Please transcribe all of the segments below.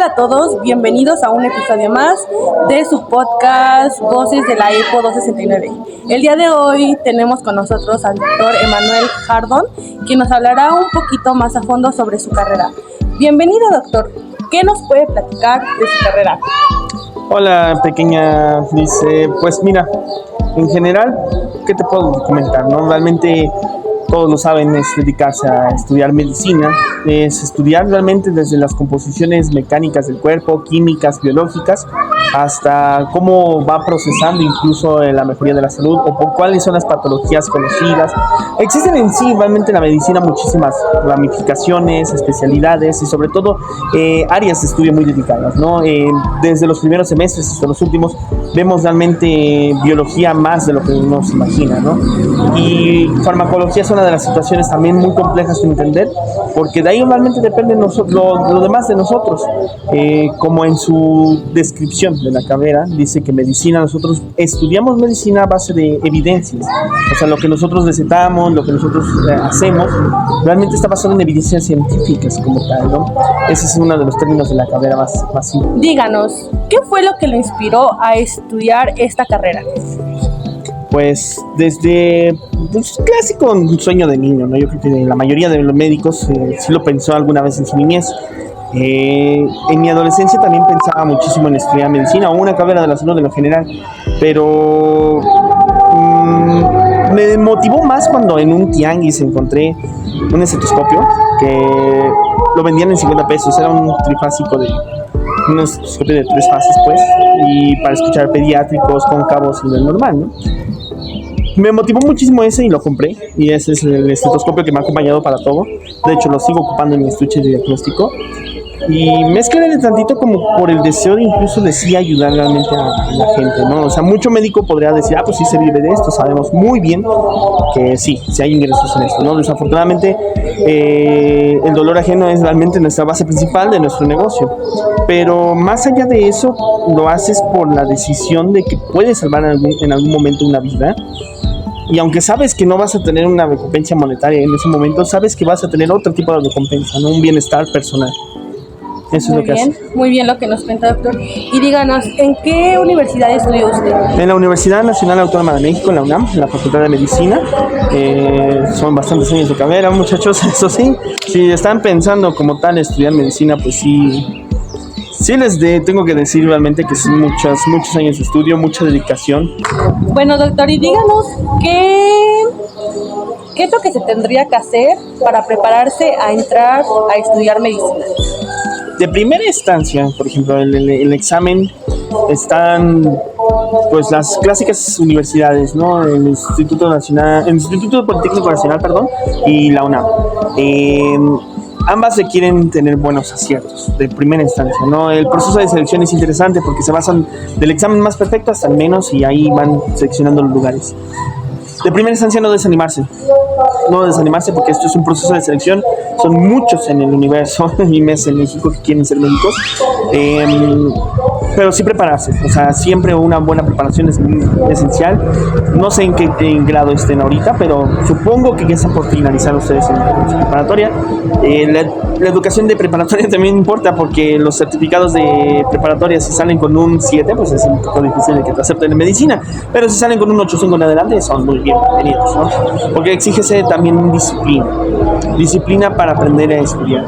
Hola a todos, bienvenidos a un episodio más de su podcast Voces de la EPO 269. El día de hoy tenemos con nosotros al doctor Emanuel Jardón, quien nos hablará un poquito más a fondo sobre su carrera. Bienvenido, doctor. ¿Qué nos puede platicar de su carrera? Hola, pequeña Lice. Pues mira, en general, ¿qué te puedo comentar? ¿No? Realmente todos lo saben, es dedicarse a estudiar medicina, es estudiar realmente desde las composiciones mecánicas del cuerpo, químicas, biológicas, hasta cómo va procesando incluso la mejoría de la salud o por cuáles son las patologías conocidas. Existen en sí realmente en la medicina muchísimas ramificaciones, especialidades y sobre todo áreas de estudio muy dedicadas, ¿no? Desde los primeros semestres hasta los últimos vemos realmente biología más de lo que uno se imagina, ¿no? Y farmacología es una de las situaciones también muy complejas de entender, porque de ahí realmente depende lo demás de nosotros. Como en su descripción de la carrera, dice que medicina, nosotros estudiamos medicina a base de evidencias. O sea, lo que nosotros recetamos, lo que nosotros hacemos, realmente está basado en evidencias científicas como tal, ¿no? Ese es uno de los términos de la carrera más simple. Díganos, ¿qué fue lo que lo inspiró a estudiar esta carrera? Pues desde clásico un sueño de niño, ¿no? Yo creo que la mayoría de los médicos sí lo pensó alguna vez en su niñez. En mi adolescencia también pensaba muchísimo en estudiar medicina o una carrera de la salud en lo general, pero me motivó más cuando en un tianguis encontré un estetoscopio que lo vendían en 50 pesos, era un trifásico un estetoscopio de 3 fases, pues, y para escuchar pediátricos, cóncavos y del normal, ¿no? Me motivó muchísimo ese y lo compré, y ese es el estetoscopio que me ha acompañado para todo. De hecho, lo sigo ocupando en mi estuche de diagnóstico. Y me esclarece tantito como por el deseo de incluso de sí ayudar realmente a la gente, ¿no? O sea, mucho médico podría decir, pues sí se vive de esto, sabemos muy bien que sí hay ingresos en esto, ¿no? Desafortunadamente, el dolor ajeno es realmente nuestra base principal de nuestro negocio. Pero más allá de eso, lo haces por la decisión de que puedes salvar en algún momento una vida. Y aunque sabes que no vas a tener una recompensa monetaria en ese momento, sabes que vas a tener otro tipo de recompensa, ¿no? Un bienestar personal. Eso es lo que hace. Muy bien lo que nos cuenta, doctor. Y díganos, ¿en qué universidad estudió usted? En la Universidad Nacional Autónoma de México, en la UNAM, en la Facultad de Medicina. Son bastantes años de carrera, muchachos, eso sí. Si están pensando como tal estudiar medicina, pues sí tengo que decir realmente que sí, muchos años de estudio, mucha dedicación. Bueno, doctor, y díganos, ¿qué es lo que se tendría que hacer para prepararse a entrar a estudiar medicina? De primera instancia, por ejemplo, el examen están pues las clásicas universidades, ¿no? El Instituto Politécnico Nacional, y la UNAM. Ambas requieren tener buenos aciertos de primera instancia, ¿no? El proceso de selección es interesante porque se basan del examen más perfecto hasta el menos y ahí van seleccionando los lugares. De primera instancia no desanimarse porque esto es un proceso de selección, son muchos en el universo y más en México que quieren ser médicos, pero sí prepararse, o sea, siempre una buena preparación es esencial. No sé en qué grado estén ahorita, pero supongo que ya están por finalizar ustedes en su preparatoria. La educación de preparatoria también importa porque los certificados de preparatoria, si salen con un 7, pues es un poco difícil de que te acepten en medicina, pero si salen con un 8.5 en adelante, son muy bienvenidos, ¿no? Porque exígese también disciplina para aprender a estudiar.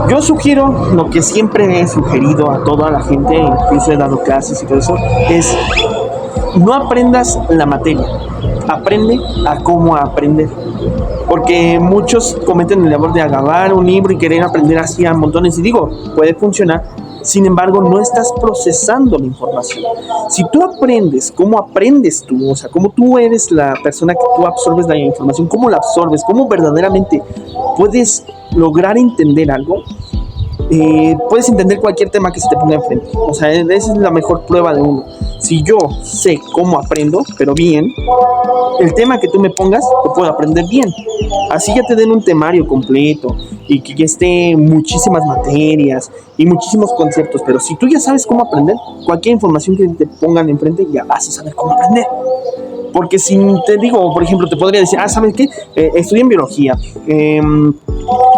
Yo sugiero lo que siempre he sugerido a toda la gente, incluso he dado clases y todo eso, es no aprendas la materia, aprende a cómo aprender. Porque muchos cometen el error de agarrar un libro y querer aprender así a montones, y digo, puede funcionar. Sin embargo, no estás procesando la información. Si tú aprendes cómo aprendes tú, o sea, cómo tú eres la persona que tú absorbes la información, cómo la absorbes, cómo verdaderamente puedes lograr entender algo, puedes entender cualquier tema que se te ponga enfrente. O sea, esa es la mejor prueba de uno. Si yo sé cómo aprendo, pero bien, el tema que tú me pongas, lo puedo aprender bien. Así ya te den un temario completo y que ya esté muchísimas materias y muchísimos conceptos. Pero si tú ya sabes cómo aprender, cualquier información que te pongan enfrente, ya vas a saber cómo aprender. Porque si te digo, por ejemplo, te podría decir, ¿sabes qué? Estudié en biología,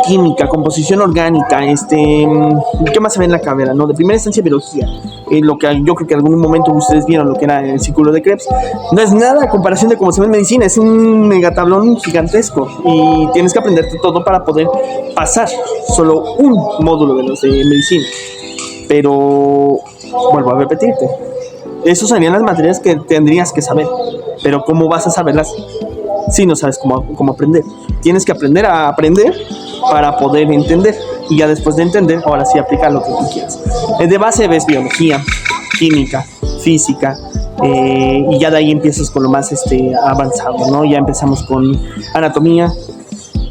química, composición orgánica, ¿qué más se ve en la carrera? ¿No? De primera instancia, biología. Lo que yo creo que en algún momento ustedes vieron, lo que era el círculo de Krebs, no es nada a comparación de cómo se ve en medicina, es un megatablón gigantesco y tienes que aprenderte todo para poder pasar solo un módulo de los de medicina. Pero, vuelvo a repetirte, esas serían las materias que tendrías que saber, pero ¿cómo vas a saberlas si no sabes cómo aprender? Tienes que aprender a aprender para poder entender, y ya después de entender, ahora sí aplicar lo que tú quieras. De base ves biología, química, física, y ya de ahí empiezas con lo más avanzado, ¿no? Ya empezamos con anatomía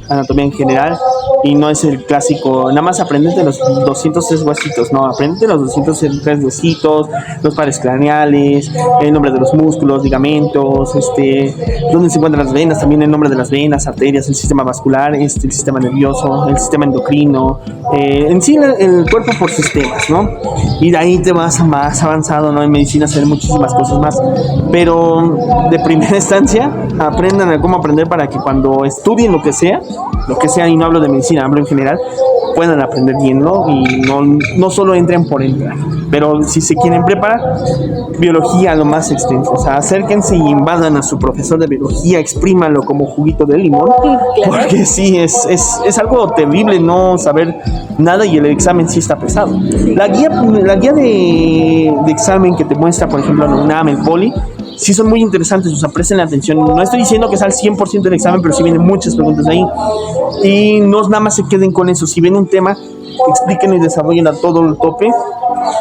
en general, y no es el clásico, nada más aprendete los 203 huesitos, no, aprendete los 203 huesitos, los pares craneales, el nombre de los músculos, ligamentos, dónde se encuentran las venas, también el nombre de las venas, arterias, el sistema vascular, el sistema nervioso, el sistema endocrino, en sí el cuerpo por sistemas, ¿no? Y de ahí te vas más avanzado, ¿no? En medicina se ven muchísimas cosas más, pero de primera instancia aprendan a cómo aprender para que cuando estudien lo que sea, y no hablo de medicina, hablo en general, puedan aprender bien, ¿no? Y no solo entren por entrar, pero si se quieren preparar, biología lo más extenso, o sea, acérquense y invadan a su profesor de biología, exprímanlo como juguito de limón, porque sí, es algo terrible no saber nada y el examen sí está pesado. La guía de examen que te muestra, por ejemplo, en UNAM, el Poli, sí son muy interesantes, o sea, presten la atención. No estoy diciendo que sea al 100% del examen, pero sí vienen muchas preguntas ahí. Y no nada más se queden con eso. Si ven un tema, explíquenlo y desarrollen a todo el tope.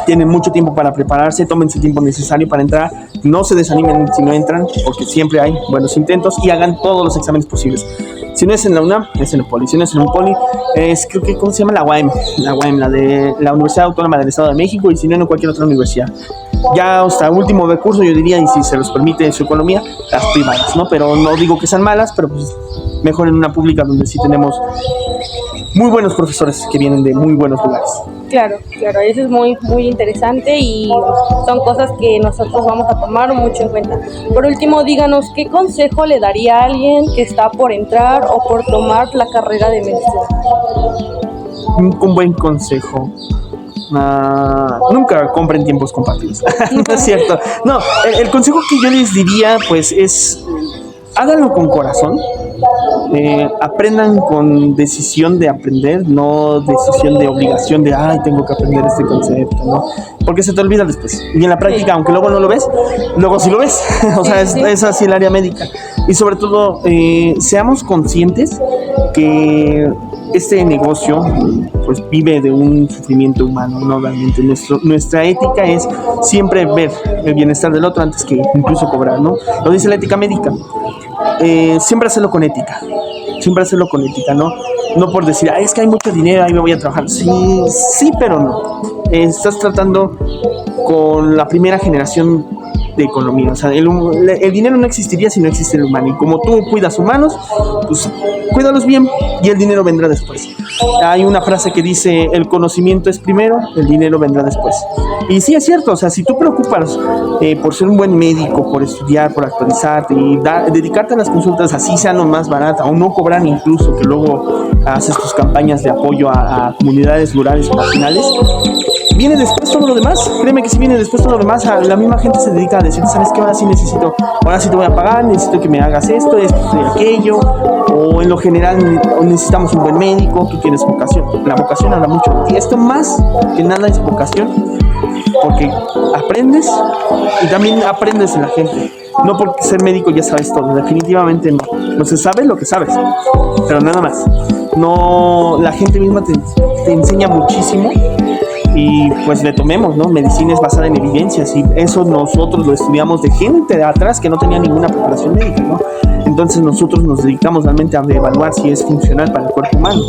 Tienen mucho tiempo para prepararse, tómense el tiempo necesario para entrar. No se desanimen si no entran, porque siempre hay buenos intentos, y hagan todos los exámenes posibles. Si no es en la UNAM, es en el Poli. Si no es en un Poli, creo que, ¿cómo se llama? La UAM, la de la Universidad Autónoma del Estado de México, y si no, en cualquier otra universidad. Ya hasta último recurso, yo diría, y si se los permite su economía, las privadas, ¿no? Pero no digo que sean malas, pero pues mejor en una pública donde sí tenemos muy buenos profesores que vienen de muy buenos lugares. Claro, eso es muy, muy interesante y son cosas que nosotros vamos a tomar mucho en cuenta. Por último, díganos, ¿qué consejo le daría a alguien que está por entrar o por tomar la carrera de medicina? Un buen consejo. Nunca compren tiempos compartidos. No es cierto. No, el consejo que yo les diría pues es háganlo con corazón, aprendan con decisión de aprender, no decisión de obligación de tengo que aprender este concepto, ¿no? Porque se te olvida después. Y en la práctica, aunque luego no lo ves, luego sí lo ves. O sea, es así el área médica. Y sobre todo, seamos conscientes que este negocio pues vive de un sufrimiento humano, ¿no? Realmente nuestra ética es siempre ver el bienestar del otro antes que incluso cobrar, ¿no? Lo dice la ética médica. Siempre hacerlo con ética, ¿no? No por decir, es que hay mucho dinero, ahí me voy a trabajar. Sí, pero no. Estás tratando con la primera generación de economía. O sea, el dinero no existiría si no existe el humano. Y como tú cuidas humanos, pues cuídalos bien y el dinero vendrá después. Hay una frase que dice, el conocimiento es primero, el dinero vendrá después. Y sí es cierto, o sea, si tú preocupas por ser un buen médico, por estudiar, por actualizarte y dedicarte a las consultas así sean lo más baratas o no cobran incluso, que luego haces tus campañas de apoyo a comunidades rurales o marginales, viene después todo lo demás. Créeme que si viene después todo lo demás, la misma gente se dedica a decir, ¿sabes qué? Ahora sí te voy a pagar, necesito que me hagas esto y aquello, o en lo general necesitamos un buen médico, tú tienes vocación. La vocación habla mucho, y esto más que nada es vocación, porque aprendes y también aprendes en la gente. No porque ser médico ya sabes todo, definitivamente no. No se sabe lo que sabes, pero nada más. No, la gente misma te enseña muchísimo. Y pues le tomemos, ¿no? Medicina es basada en evidencias y eso nosotros lo estudiamos de gente de atrás que no tenía ninguna preparación médica, ¿no? Entonces nosotros nos dedicamos realmente a evaluar si es funcional para el cuerpo humano.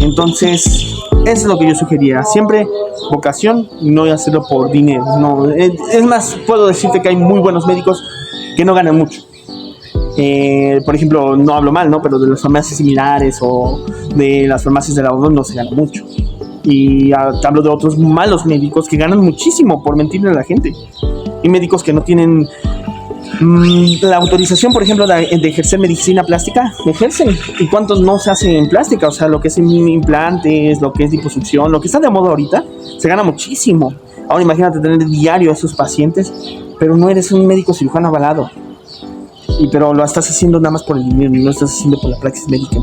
Entonces, eso es lo que yo sugería. Siempre vocación y no hacerlo por dinero, ¿no? Es más, puedo decirte que hay muy buenos médicos que no ganan mucho. Por ejemplo, no hablo mal, ¿no? Pero de las farmacias similares o de las farmacias de la ONU no se gana mucho. Y hablo de otros malos médicos que ganan muchísimo por mentirle a la gente, y médicos que no tienen La autorización, por ejemplo, de ejercer medicina plástica, ejercen. ¿Y cuántos no se hace en plástica? O sea, lo que es implantes, lo que es liposucción, lo que está de moda ahorita, se gana muchísimo. Ahora imagínate tener diario a esos pacientes, pero no eres un médico cirujano avalado. Pero lo estás haciendo nada más por el dinero, no lo estás haciendo por la praxis médica.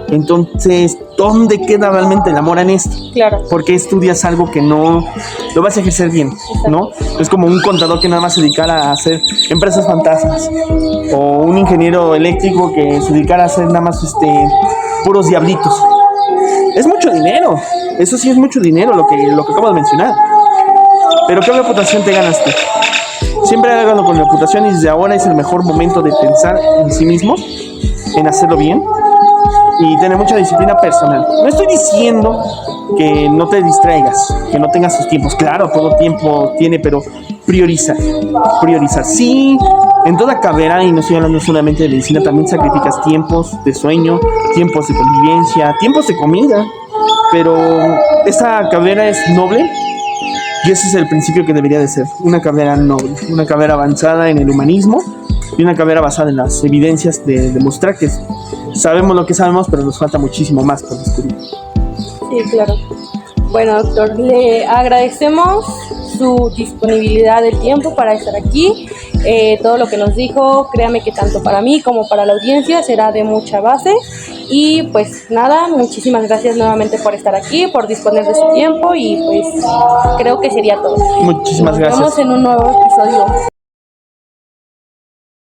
Entonces, ¿dónde queda realmente el amor en esto? Claro. Porque estudias algo que no lo vas a ejercer bien, ¿no? Es como un contador que nada más se dedicara a hacer empresas fantasmas, o un ingeniero eléctrico que se dedicara a hacer nada más puros diablitos. Es mucho dinero, eso sí es mucho dinero lo que acabo de mencionar. Pero ¿qué reputación te ganas tú? Siempre háganlo con reputación, y desde ahora es el mejor momento de pensar en sí mismos, en hacerlo bien y tener mucha disciplina personal. No estoy diciendo que no te distraigas, que no tengas tus tiempos. Claro, todo tiempo tiene, pero priorizar. Sí, en toda carrera, y no estoy hablando solamente de medicina, también sacrificas tiempos de sueño, tiempos de convivencia, tiempos de comida. Pero esta carrera es noble. Y ese es el principio que debería de ser, una carrera noble, una carrera avanzada en el humanismo y una carrera basada en las evidencias de demostrar que sabemos lo que sabemos, pero nos falta muchísimo más por descubrir. Sí, claro. Bueno, doctor, le agradecemos su disponibilidad del tiempo para estar aquí. Todo lo que nos dijo, créame que tanto para mí como para la audiencia será de mucha base. Y pues nada, muchísimas gracias nuevamente por estar aquí, por disponer de su tiempo, y pues creo que sería todo. Muchísimas gracias. Nos vemos en un nuevo episodio.